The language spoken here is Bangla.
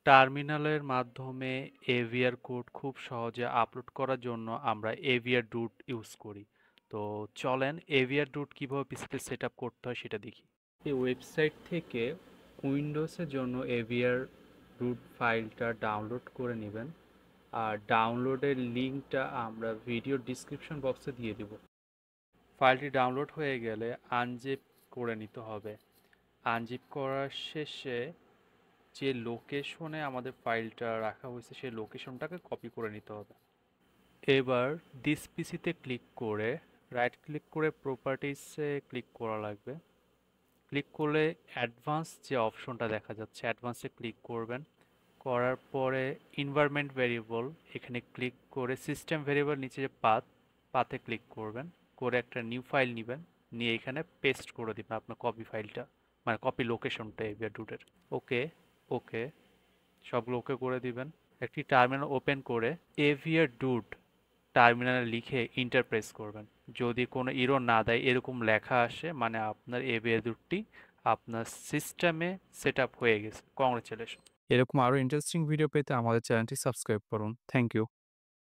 টার্মিনালের মাধ্যমে এভিআর কোড খুব সহজে আপলোড করার জন্য আমরা এভিআর রুট ইউজ করি। তো চলেন এভিআর রুট কীভাবে পিসিতে সেট আপ করতে হয় সেটা দেখি। এই ওয়েবসাইট থেকে উইন্ডোজের জন্য এভিআর রুট ফাইলটা ডাউনলোড করে নেবেন, আর ডাউনলোডের লিঙ্কটা আমরা ভিডিও ডিসক্রিপশন বক্সে দিয়ে দেব। ফাইলটি ডাউনলোড হয়ে গেলে আনজিপ করে নিতে হবে। আনজিপ করার শেষে যে লোকেশনে আমাদের ফাইলটা রাখা হয়েছে সেই লোকেশনটাকে কপি করে নিতে হবে। এবার দিস পিসিতে ক্লিক করে রাইট ক্লিক করে প্রপার্টিসে ক্লিক করা লাগবে। ক্লিক করলে অ্যাডভান্স যে অপশনটা দেখা যাচ্ছে অ্যাডভান্সে ক্লিক করবেন। করার পরে এনভায়রনমেন্ট ভেরিয়েবল এখানে ক্লিক করে সিস্টেম ভেরিয়েবল নিচে যে পাথে ক্লিক করবেন, করে একটা নিউ ফাইল নেবেন, নিয়ে এখানে পেস্ট করে দিবেন আপনার কপি ফাইলটা, মানে কপি লোকেশনটা এভিআর রুটের। ওকে, ওকে, সবগুলো ওকে করে দিবেন। একটি টার্মিনাল ওপেন করে এভিআর রুট টার্মিনালে লিখে ইন্টার প্রেস করবেন। যদি কোনো এরর না দেয় এরকম লেখা আসে মানে আপনার এভিআর রুটটি আপনার সিস্টেমে সেট আপ হয়ে গেছে। কংগ্রেচুলেশন। এরকম আরো ইন্টারেস্টিং ভিডিও পেতে আমাদের চ্যানেলটি সাবস্ক্রাইব করুন। Thank you.